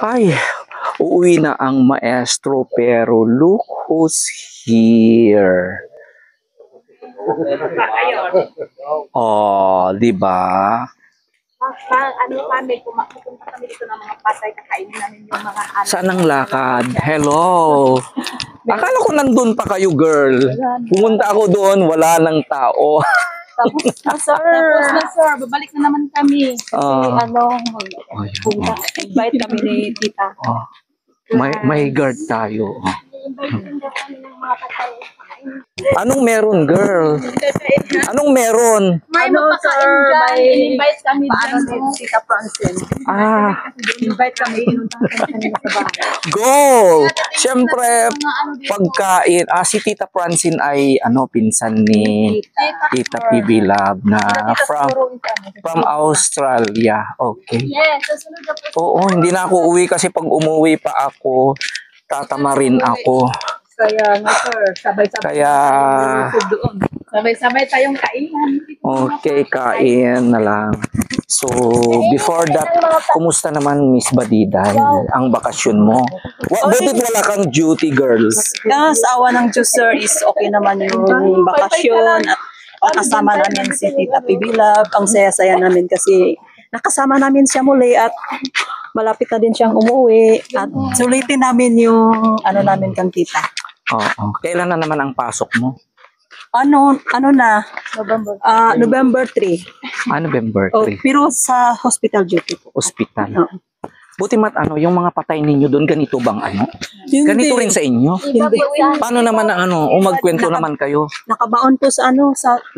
Ay, uuwi na ang maestro pero look who's here. Oh, di ba? Ano kami, pupunta kami dito ng mga patay, kakainin namin yung mga ano. Saan ang lakad? Hello. Akala ko nandun pa kayo, girl. Pumunta ako doon, wala nang tao. Tapos na, sir. Babalik na naman kami. Kasi, invite kami ni tita. May guard tayo. Invite din daw kami ng mga patay. Anong meron, girl? Anong meron? May magpakain dyan. Invite kami dyan. Tita Francine. Invite kami. Go! Siyempre, pagkain. Si Tita Francine ay pinsan ni Tita PB Love na from Australia. Okay. Yes, susunod na po. Oo, hindi na ako uwi kasi pag umuwi pa ako, tatamarin ako. Kaya nga, sir. Sabay-sabay. Sabay-sabay tayong kainan. Okay, kain na lang. So, before that, kumusta naman, Miss Badiday, ang bakasyon mo? Butit wala kang duty, girls. Sa awa ng Diyos, sir, is okay naman yung bakasyon at kasama namin si Tita PB Love. Ang saya-saya namin kasi nakasama namin siya muli at malapit na din siyang umuwi at sulitin namin yung namin kang tita. Oo. Kailan na naman ang pasok mo? November 3. November 3. Pero sa hospital duty po. Hospital. Buti yung mga patay ninyo doon, ganito bang Ganito rin sa inyo? Hindi. Paano naman magkwento naman kayo? Nakabaon po sa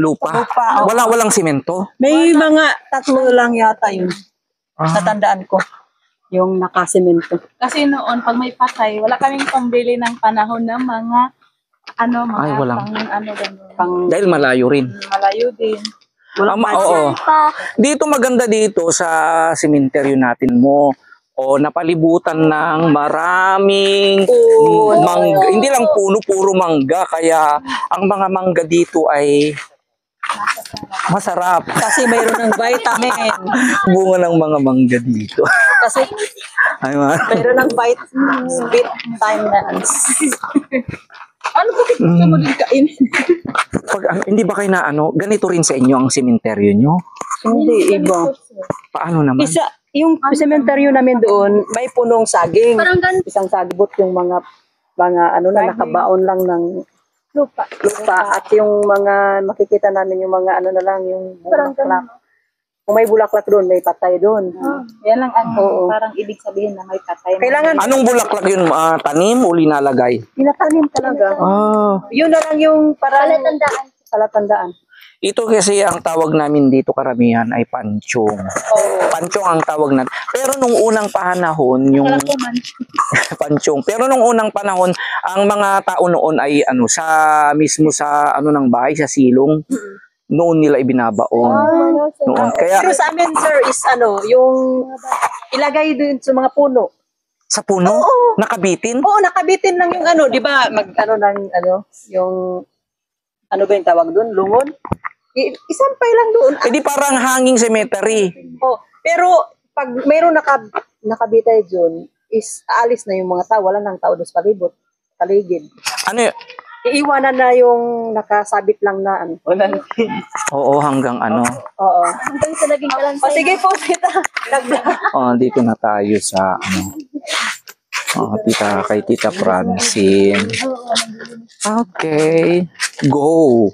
Lupa. Walang simento? May mga 3 lang yata yun. Natandaan ko. Yung nakasemento. Kasi noon, pag may patay, wala kaming pambili ng panahon ng mga dahil malayo rin. Malayo din. Oo. Dito maganda dito sa sementeryo natin mo. Napalibutan ng maraming mangga. Hindi lang puno, puro mangga. Kaya ang mga mangga dito ay masarap. Kasi mayroon ng vitamin. Bunga ng mga mangga dito. Kasi mayroon ng vitamins. Ano ba gusto mo din kainin? Hindi ba kayo ganito rin sa inyo ang sementeryo nyo? Hindi, iba. Paano naman? Yung sementeryo namin doon, may punong saging. Isang sagibot yung mga nakabaon lang ng lupa. At yung mga makikita namin yung mga yung bulaklak. Kung may bulaklak doon, may patay doon. Yan lang parang ibig sabihin na may patay. Kailangan anong bulaklak yun? Tanim o linalagay? Tinatanim talaga. Yun na lang yung parang palatandaan. Ito kasi ang tawag namin dito karamihan ay panchong. Panchong ang tawag natin. Pero nung unang panahon, yung panchong. Pero nung unang panahon, ang mga tao noon ay mismo sa ng bahay, sa silong. Noon nila ibinabaon. Noon. Kaya pero sa amin, sir, is yung ilagay dun sa mga puno. Sa puno? Oo. Nakabitin? Oo, nakabitin lang yung di ba? Yung ba yung tawag doon? Lungon? Isampay lang doon. Di parang hanging cemetery. Pero pag mayroon nakabitay dyan, is aalis na yung mga tao. Wala nang tao doon sa paligid. Ano yun? Iiwanan na yung nakasabit lang na Oo, hanggang Oo. Hanggang sa naging balance. Sige po, tita. Dito na tayo sa kay Tita Francine. Okay. Go.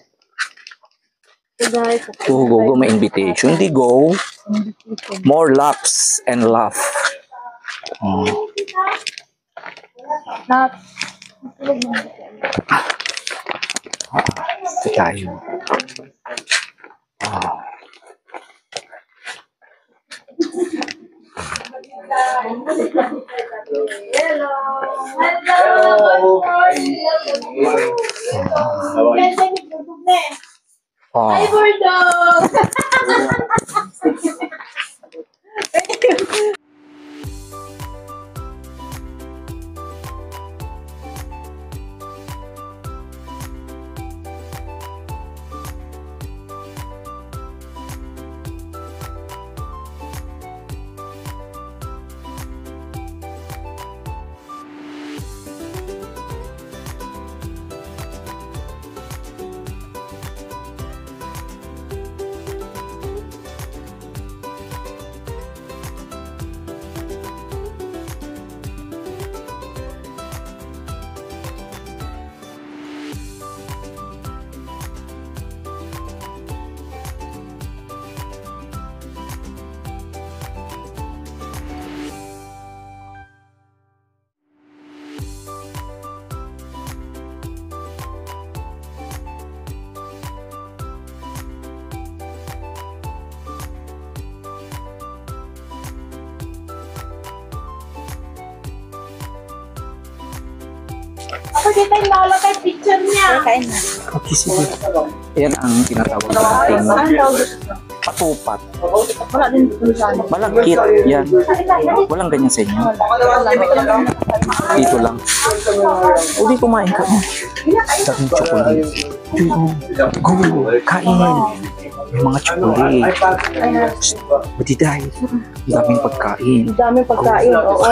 Go. May invitation. Hindi go. More laps and laugh. Ito tayo. Hi, Bulldog! kita yung nakalagay picture niya. Kain na. Okay, sige. Yan ang tinatawag nating patupat. Wala din dito sa ano. Malagkit. Yan. Walang ganyan sa inyo. Dito lang. O, di kumain ka. Daming chocolate. Go, kain. May mga chocolate. Butiday. Daming pagkain. Ang daming pagkain, oo.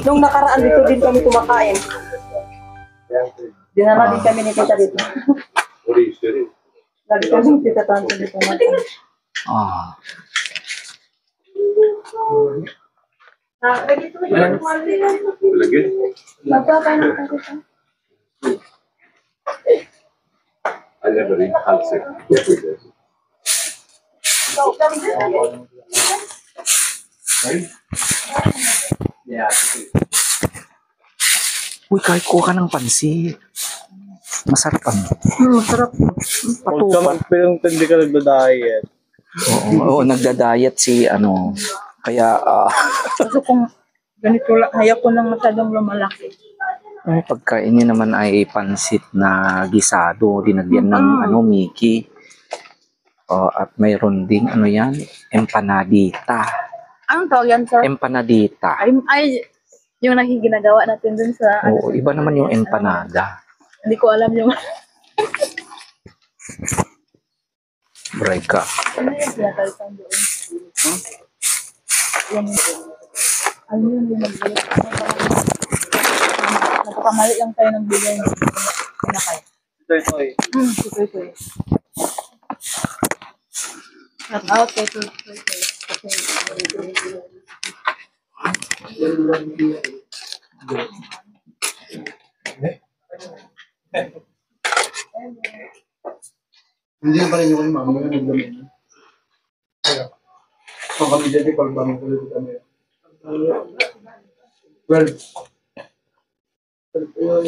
Nung nakaraan dito din kami kumakain. Dinala din kami ni tita dito. Lagi kami ni tita tanto dito kumakain. Ah. Magpapay ng tita. I never eat halsik. Uy, kahit kuha ka ng pansit. Masarap ano. Masarap. Patupat. Pero hindi ka nagda-diet. Oo, nagda-diet si ano. Kaya, Kasi kung ganito lang, ayaw ko nang masyadong lumalaki. ang pagkain niya naman ay pansit na gisado. Dinagyan ng ano, Mickey. At mayroon ding ano yan, empanadita. Anong tawag yan, sir? Empanadita. Ay, yung nakikinagawa natin dun sa... Oo, iba naman yung empanada. Hindi ko alam yung... Breka. Ano yung pinatalitan doon? Ano yun yung nag-bigay? Napakamali lang tayo ng bigay ng pinakay. Ito eh. Ito. Shout out kay Tutoy. Hindi pa rin yung mama yung nagdamit. So kami dyan, pag bangon ulit kami. Well,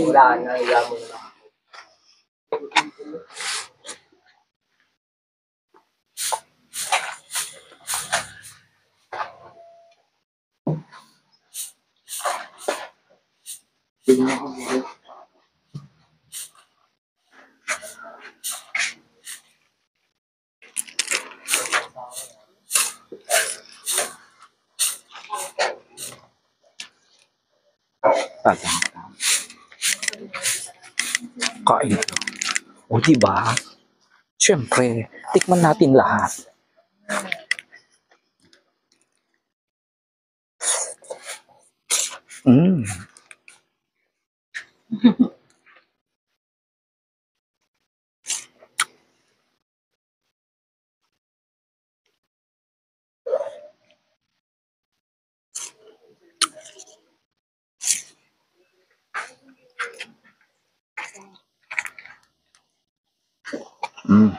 wala na, ilan mo na. Tatang. Kain ito. O, diba? Siyempre, tikman natin lahat. Mm. Mm.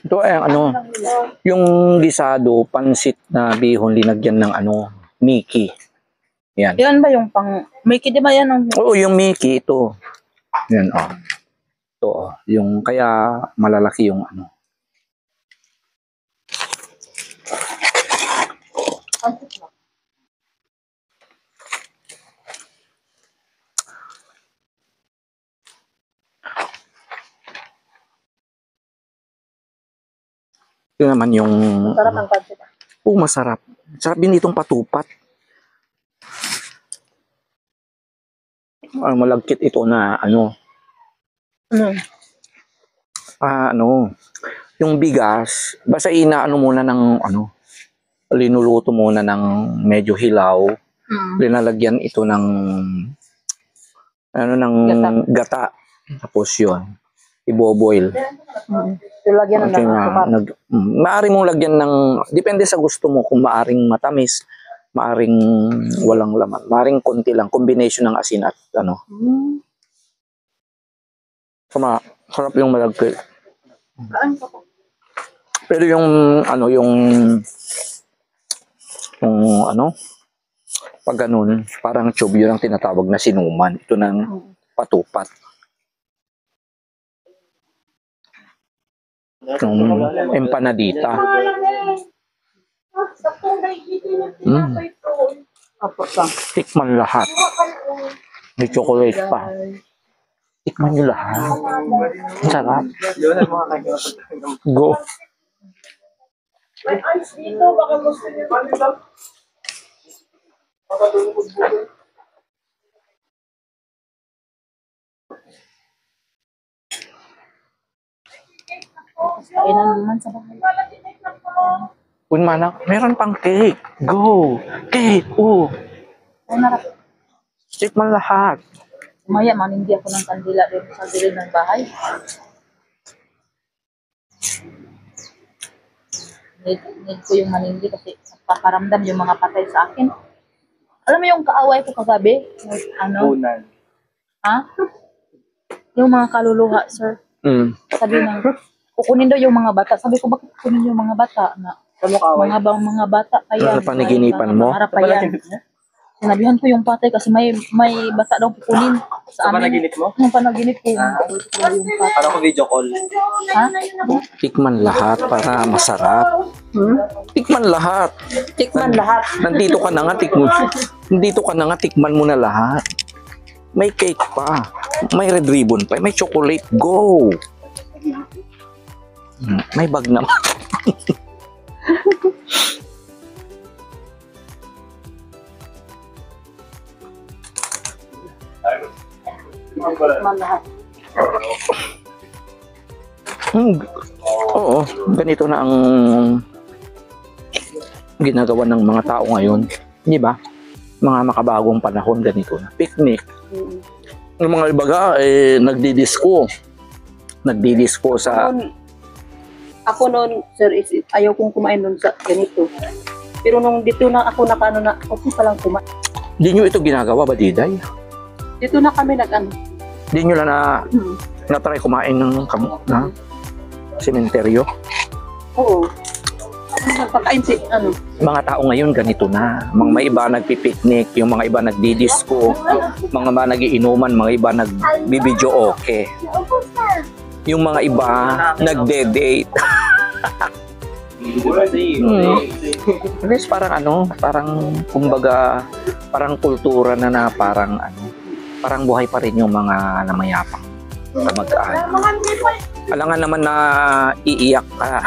Ito ay ano, yung gisado, pansit na bihon, linagyan ng ano, Mickey. Yan. Yan ba yung pang... Mickey, di ba yan ang... Oo, yung Mickey, ito. Yan, oh. Ito, oh. Yung, kaya malalaki yung ano. Ito naman yung... Sarap ang pansit. Masarap. Sarap din itong patupat. Malagkit ito na ano. Ano, yung bigas, basta inaano muna ng ano, linuluto muna ng medyo hilaw. Linalagyan ito ng ano, ng gata. Tapos yun, iboboil. Lagyan Okay, ng maaari mong lagyan ng, depende sa gusto mo, kung maaring matamis, maaring walang laman, maaring konti lang, combination ng asin at ano. Sarap yung malagkit. Pero yung ano, yung ano, pag ganun, parang tube, yun ang tinatawag na sinuman. Ito ng patupat. Yung empanadita. Opo, Sam. Tikman lahat. May chocolate pa. Tikman nyo lahat. Ang sarap. Go. Kainan naman sa bahay. Kun manak, meron pang cake. Go. Cake. Oh. Ay, marap. Tikman lahat. Maya, manindi ako ng kandila doon sa gilid ng bahay. Need ko yung manindi kasi paparamdam yung mga patay sa akin. Alam mo yung kaaway ko kagabi? Ano? Ha? Yung mga kaluluha, sir. Mm. Sabi ng, kukunin daw yung mga bata. Sabi ko, bakit kukunin yung mga bata? Na, mga bata, kaya. Ano panaginipan mo? Para pa yan. Sinabihan ko yung patay kasi may bata daw kukunin sa amin. Panaginip mo? Yung panaginip ko. Yung patay. Parang ko video call. Ha? Tikman lahat para masarap. Tikman lahat. Tikman lahat. Nandito ka na nga, tikman mo na lahat. May cake pa. May red ribbon pa. May chocolate. Go! May bag naman. Tikman lahat. Oo, ganito na ang ginagawa ng mga tao ngayon. Di ba? Mga makabagong panahon, ganito na. Picnic. Yung mga ibaga, nagdi-disco. Nagdi-disco sa... Ako noon, sir, ayaw kong kumain noon sa ganito. Pero nung dito na ako nakano na, okay palang kumain. Di nyo ito ginagawa ba, Diday? Dito na kami nag-ano. Di nyo lang na-try kumain ng na sementeryo? Oo. Nagpakain si, ano. Mga tao ngayon ganito na. Mga iba nagpipiknik, yung mga iba nagdi-disco, mga iba nagiinuman, mga iba nagbibidyo okay. Yung mga iba nagde-date. At least parang kumbaga, parang kultura na parang parang buhay pa rin yung mga namayapang kamag-anak. Alangan naman na iiyak ka.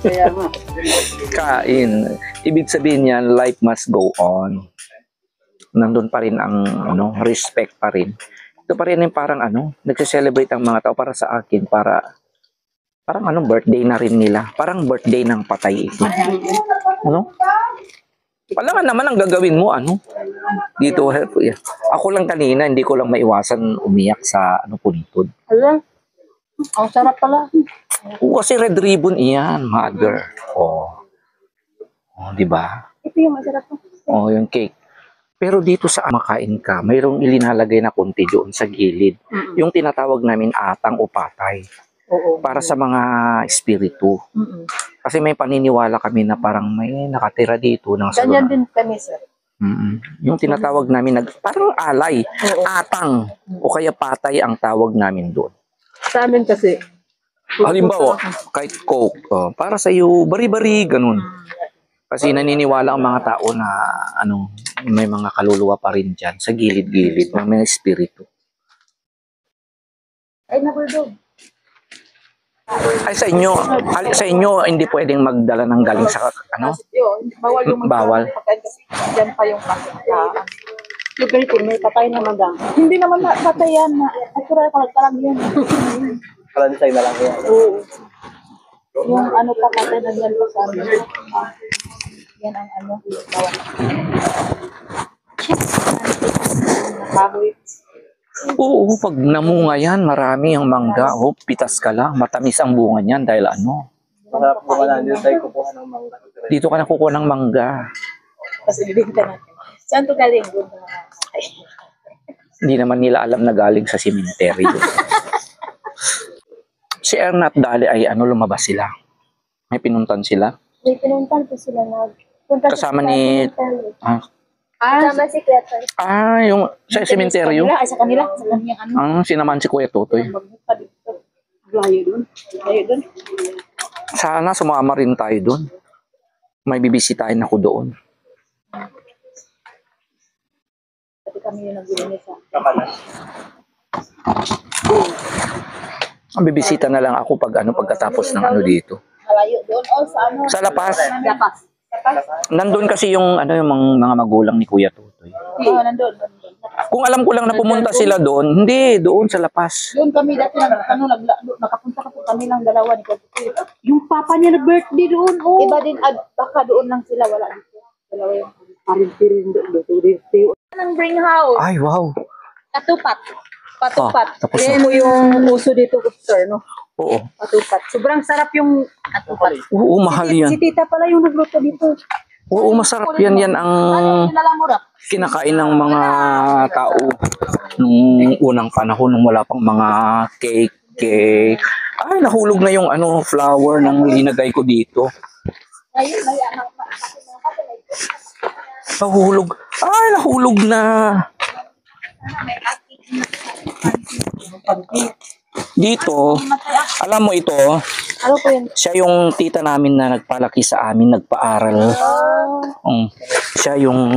Kaya nga. Kain. Ibig sabihin yan, life must go on. Nandun pa rin ang respect pa rin. Ito pa rin yung parang nagse-celebrate ang mga tao para sa akin, parang birthday na rin nila. Parang birthday ng patay ito. Alangan naman ang gagawin mo, dito. Ako lang kanina, hindi ko lang maiwasan umiyak sa puntod. Alam, ang sarap pala. Kasi red ribbon iyan, mother. Di ba? Ito yung masarap po. Yung cake. Pero dito sa makain ka, mayroong ilinalagay na konti doon sa gilid. Yung tinatawag namin atang o patay. Oo. Para sa mga espiritu. Kasi may paniniwala kami na parang may nakatira dito ng Ganyan din kami, sir. Yung tinatawag namin, parang alay, atang, o kaya patay ang tawag namin doon. Sa amin kasi, Halimbawa, kahit Coke, para sa iyo, bari-bari, ganun. Kasi naniniwala ang mga tao na may mga kaluluwa pa rin dyan sa gilid-gilid, may mga espiritu. ay nabulog. Ay sa inyo hindi pwedeng magdala ng galing sa Bawal yung Bawal. pagkain kasi dyan pa yung pagkain. Yung ganito, may patay na magang. Hindi naman patay yan. Natural kalag yun. Kalansay na lang yan. Oo. Yung pa patay na yan pa sa amin. Yan ang bawal. Nakahoy. Oo, pag namunga yan, marami ang mangga. Pitas ka lang. Matamis ang bunga niyan dahil Masarap po ka dito tayo kukuha ng mangga. dito ka nakukuha ng mangga. Kasi bibigyan natin. Saan to galing? Hindi naman nila alam na galing sa sementeryo. Si Ernat Dali ay lumabas sila. May pinuntan sila. May pinuntan po sila Kasama ni... Kasama si Kuya. yung sa sementeryo. Sa kanila. Sa kanyang Sinaman si Kuya Totoy. Layo dun. Layo dun. Sana sumama rin tayo doon. May bibisitahin ako doon. kami yung naglilinis sa Kapalas. Ang bibisita na lang ako pagkatapos ng ano dito. malayo doon. O sa ano? Sa Lapas. Lapas. Nandun kasi yung mga magulang ni Kuya Tutoy. Oo, nandun. Kung alam ko lang na pumunta sila doon, hindi, doon sa Lapas. Doon kami dati nakapunta kami lang dalawa ni Kuya. Yung papa niya na birthday doon, oh. Iba din, baka doon lang sila, wala dito. Dalawa yung Parin-pirin doon. ng bring house. Ay, wow. Katupat. Patupat. Tapos Yan mo yung uso dito, sir, no? oo. Patupat. Sobrang sarap yung Katupat. Oo, mahal yan. Si tita pala yung nagluto dito. Oo, masarap yan. Yan ang Ano nalamurap? kinakain ng mga tao nung unang panahon, nung wala pang mga cake. Ay, nahulog na yung flour ng linagay ko dito. Ayun, Nahulog. Ay, nahulog na. Dito, alam mo ito, ano po yun? siya yung tita namin na nagpalaki sa amin, nagpaaral. Siya yung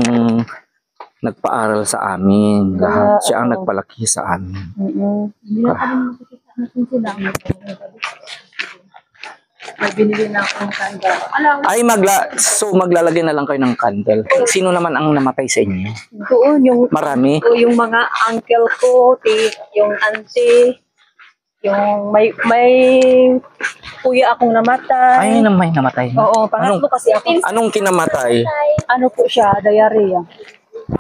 nagpaaral sa amin. Lahat. Siya ang nagpalaki sa amin. Hindi na kami makikita natin sila. May binili na akong kanda. Ay, maglalagay na lang kayo ng candle. Sino naman ang namatay sa inyo? Doon, yung, Marami? yung mga uncle ko, yung auntie, yung may kuya akong namatay. Ay, may namatay. Oo, pangatlo kasi ako. Anong kinamatay? Ano po siya, diarrhea.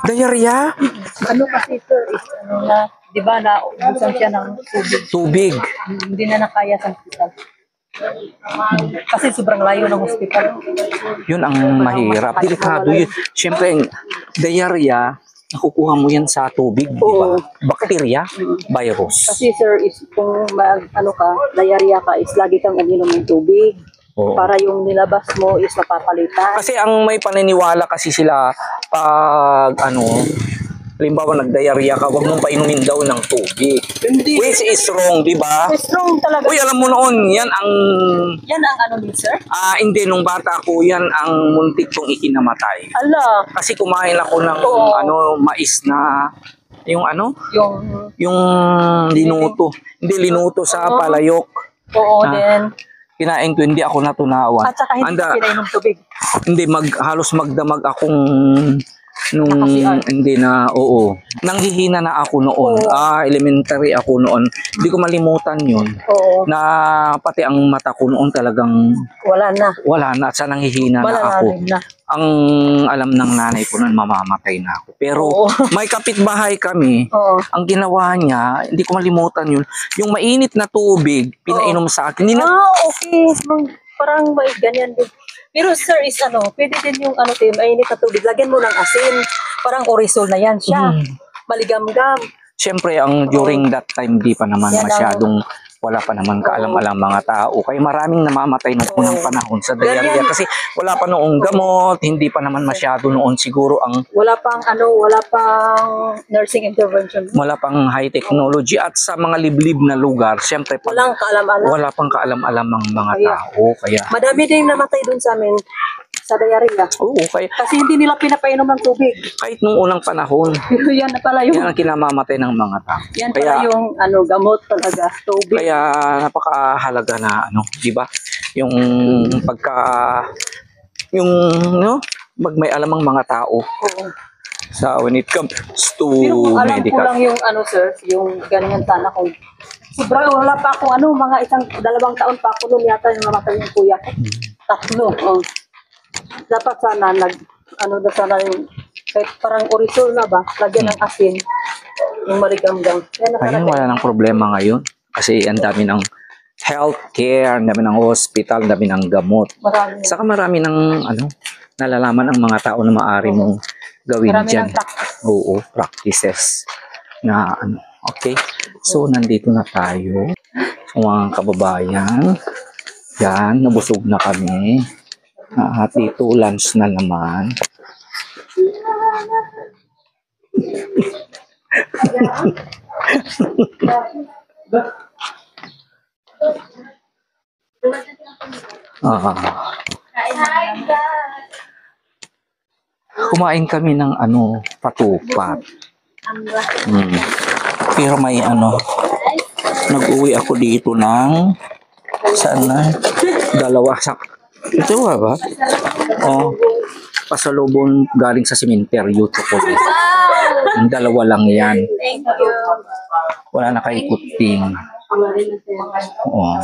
Diarrhea? Ano kasi sir, is ano na, di ba na ubusan siya ng tubig. Tubig. Hindi na nakaya sa hospital. Kasi sobrang layo ng hospital. Yun ang mahirap. Delikado yun. Siyempre, diarrhea, nakukuha mo yan sa tubig, di ba? Oo. Bacteria, virus. Kasi sir, is kung diarrhea ka, is lagi kang uminom ng tubig. Oo. Para yung nilabas mo is mapapalitan. Kasi ang may paniniwala kasi sila pag halimbawa nag-diarrhea ka, huwag mong painumin daw ng tubig. Hindi. Which is wrong, di ba? Strong talaga. Uy, alam mo noon, yan ang Yan ang ano ni sir? hindi, nung bata ko, yan ang muntik kong ikinamatay. Ala, Kasi kumain ako ng mais na yung yung linuto. Hindi linuto sa palayok. oo Ah. din. Kinain ko, hindi ako natunawan. At saka hindi ka pinainom tubig. Hindi, halos magdamag akong nung Nakasian. hindi na, oo. Nanghihina na ako noon. Elementary ako noon. Hindi ko malimutan yun. Oo, Na pati ang mata ko noon talagang wala na. wala na. At sa nanghihina na ako. Malalalim na. Ang alam ng nanay ko noon, mamamatay na ako. Pero Oo. may kapitbahay kami. Oo. Ang ginawa niya, hindi ko malimutan yun, yung mainit na tubig, pinainom sa akin. Okay. Parang may ganyan din. Pero sir, is pwede din yung mainit na tubig. Lagyan mo ng asin. Parang orisol na yan siya. Maligam-gam. Siyempre, during that time, di pa naman Yan ang- masyadong, wala pa naman kaalam-alam mga tao. Kaya maraming namamatay noong unang panahon sa diarrhea. Ganyan. Kasi wala pa noong gamot, hindi pa naman masyado noon siguro Wala pang nursing intervention. wala pang high technology. At sa mga liblib na lugar, siyempre, Walang kaalam-alam. wala pang kaalam-alam ang mga Kaya- tao. Kaya, Madami din namatay dun sa amin sa diarrhea. oo, kaya, Kasi hindi nila pinapainom ng tubig. kahit nung unang panahon, Pero yan na pala yung, yan ang kinamamatay ng mga tao. yan Kaya, pala yung gamot talaga. Tubig. kaya napakahalaga na di ba? Yung pag may alam ang mga tao Oo. sa when it comes to Pero kung alam ko medical. lang yung sir, yung ganyan sana kung sobra wala pa akong mga 1-2 taon pa ako noon yata yung namatay yung kuya ko. 3. Oh. Dapat sana sana yung kahit parang orisol na ba, lagyan ng asin, yung maligam-gam. Yan na Ayun, talaga. wala nang problema ngayon. Kasi ang dami ng healthcare, ang dami ng hospital, ang dami ng gamot. Marami. Saka marami ng nalalaman ang mga tao na maaari mong gawin Marami dyan. ng practice. Oo, practices na okay. So, nandito na tayo. So, mga kababayan, yan, nabusog na kami. At dito, lunch na naman. Kumain kami ng patupat. Hmm. Pero may ano, nag-uwi ako dito ng saan na? Dalawa sa ito ba? Oh, pasalubong galing sa sementeryo chocolate. Yung dalawa lang yan. Thank you. Wala na kay kuting. Oh.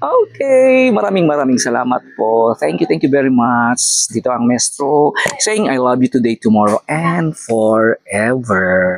Okay, maraming salamat po. Thank you very much. Dito ang Maestro saying I love you today, tomorrow, and forever.